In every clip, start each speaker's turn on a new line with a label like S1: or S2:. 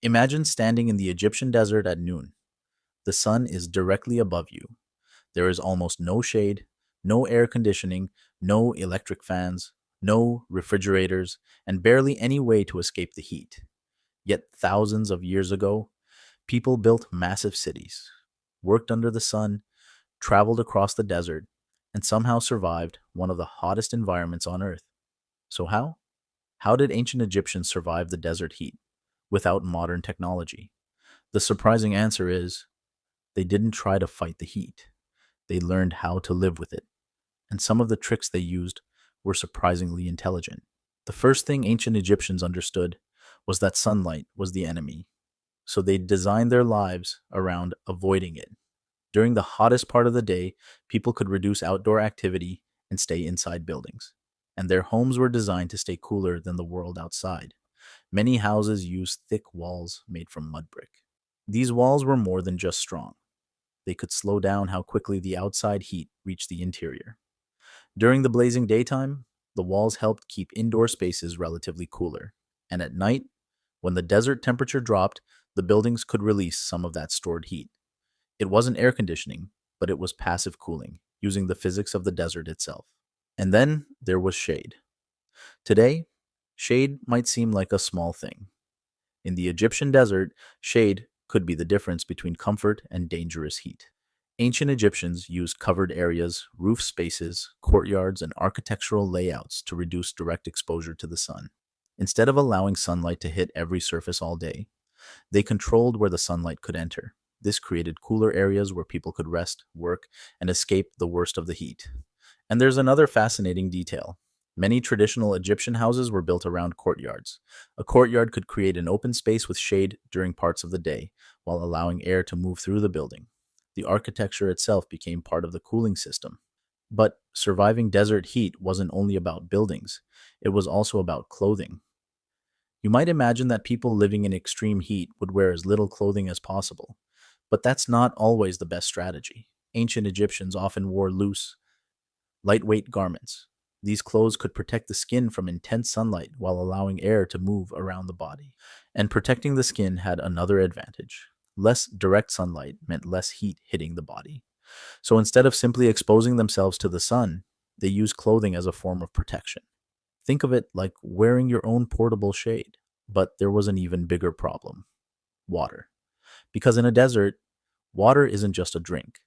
S1: Imagine standing in the Egyptian desert at noon. The sun is directly above you. There is almost no shade, no air conditioning, no electric fans, no refrigerators, and barely any way to escape the heat. Yet thousands of years ago, people built massive cities, worked under the sun, traveled across the desert, and somehow survived one of the hottest environments on Earth. So, how? How did ancient Egyptians survive the desert heat without modern technology? The surprising answer is they didn't try to fight the heat. They learned how to live with it. And some of the tricks they used were surprisingly intelligent. The first thing ancient Egyptians understood was that sunlight was the enemy, so they designed their lives around avoiding it. During the hottest part of the day, people could reduce outdoor activity and stay inside buildings. And their homes were designed to stay cooler than the world outside. Many houses used thick walls made from mudbrick. These walls were more than just strong. They could slow down how quickly the outside heat reached the interior. During the blazing daytime, the walls helped keep indoor spaces relatively cooler. And at night, when the desert temperature dropped, the buildings could release some of that stored heat. It wasn't air conditioning, but it was passive cooling, using the physics of the desert itself. And then there was shade. Today, shade might seem like a small thing. In the Egyptian desert, shade could be the difference between comfort and dangerous heat. Ancient Egyptians used covered areas, roof spaces, courtyards, and architectural layouts to reduce direct exposure to the sun. Instead of allowing sunlight to hit every surface all day, they controlled where the sunlight could enter. This created cooler areas where people could rest, work, and escape the worst of the heat. And there's another fascinating detail. Many traditional Egyptian houses were built around courtyards. A courtyard could create an open space with shade during parts of the day, while allowing air to move through the building. The architecture itself became part of the cooling system. But surviving desert heat wasn't only about buildings, it was also about clothing. You might imagine that people living in extreme heat would wear as little clothing as possible. But that's not always the best strategy. Ancient Egyptians often wore loose, lightweight garments. These clothes could protect the skin from intense sunlight while allowing air to move around the body. And protecting the skin had another advantage. Less direct sunlight meant less heat hitting the body. So instead of simply exposing themselves to the sun, they used clothing as a form of protection. Think of it like wearing your own portable shade. But there was an even bigger problem: water. Because in a desert, water isn't just a drink,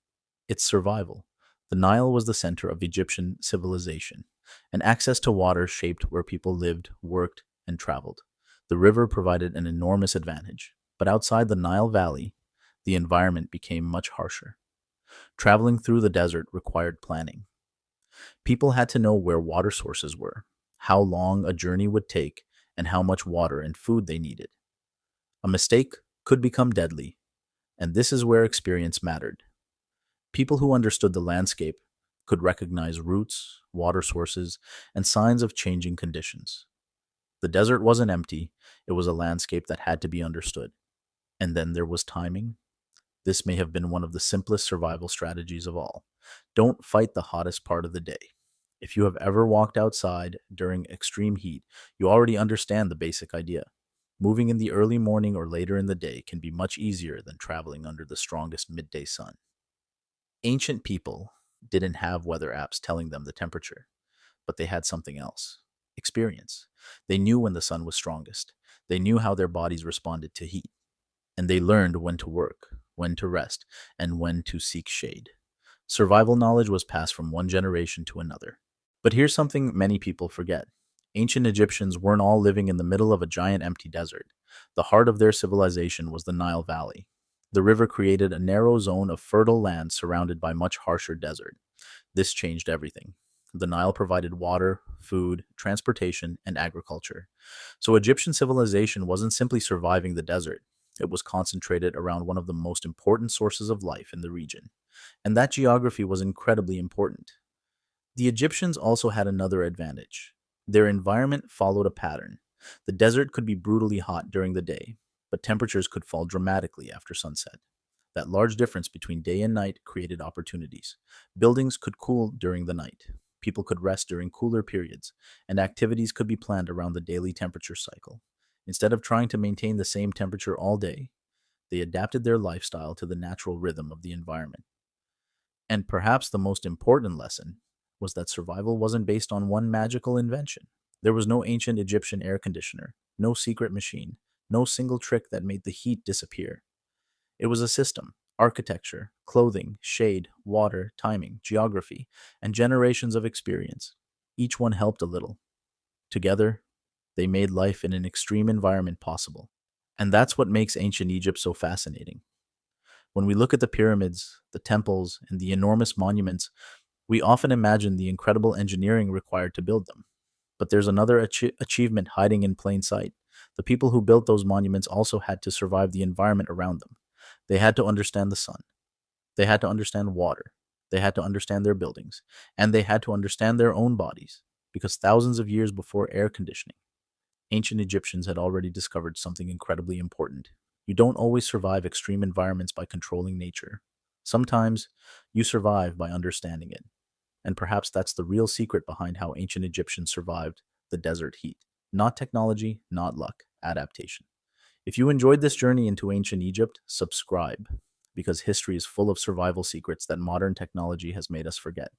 S1: it's survival. The Nile was the center of Egyptian civilization, and access to water shaped where people lived, worked, and traveled. The river provided an enormous advantage, but outside the Nile Valley, the environment became much harsher. Traveling through the desert required planning. People had to know where water sources were, how long a journey would take, and how much water and food they needed. A mistake could become deadly, and this is where experience mattered. People who understood the landscape could recognize routes, water sources, and signs of changing conditions. The desert wasn't empty, it was a landscape that had to be understood. And then there was timing. This may have been one of the simplest survival strategies of all. Don't fight the hottest part of the day. If you have ever walked outside during extreme heat, you already understand the basic idea. Moving in the early morning or later in the day can be much easier than traveling under the strongest midday sun. Ancient people didn't have weather apps telling them the temperature, but they had something else: experience. They knew when the sun was strongest, they knew how their bodies responded to heat, and they learned when to work, when to rest, and when to seek shade. Survival knowledge was passed from one generation to another. But here's something many people forget: ancient Egyptians weren't all living in the middle of a giant empty desert. The heart of their civilization was the Nile Valley. The river created a narrow zone of fertile land surrounded by much harsher desert. This changed everything. The Nile provided water, food, transportation, and agriculture. So Egyptian civilization wasn't simply surviving the desert, it was concentrated around one of the most important sources of life in the region. And that geography was incredibly important. The Egyptians also had another advantage. Their environment followed a pattern. The desert could be brutally hot during the day, but temperatures could fall dramatically after sunset. That large difference between day and night created opportunities. Buildings could cool during the night, people could rest during cooler periods, and activities could be planned around the daily temperature cycle. Instead of trying to maintain the same temperature all day, they adapted their lifestyle to the natural rhythm of the environment. And perhaps the most important lesson was that survival wasn't based on one magical invention. There was no ancient Egyptian air conditioner, no secret machine, no single trick that made the heat disappear. It was a system: architecture, clothing, shade, water, timing, geography, and generations of experience. Each one helped a little. Together, they made life in an extreme environment possible. And that's what makes ancient Egypt so fascinating. When we look at the pyramids, the temples, and the enormous monuments, we often imagine the incredible engineering required to build them. But there's another achievement hiding in plain sight. The people who built those monuments also had to survive the environment around them. They had to understand the sun. They had to understand water. They had to understand their buildings. And they had to understand their own bodies. Because thousands of years before air conditioning, ancient Egyptians had already discovered something incredibly important. You don't always survive extreme environments by controlling nature. Sometimes you survive by understanding it. And perhaps that's the real secret behind how ancient Egyptians survived the desert heat. Not technology, not luck, adaptation. If you enjoyed this journey into ancient Egypt, subscribe, because history is full of survival secrets that modern technology has made us forget.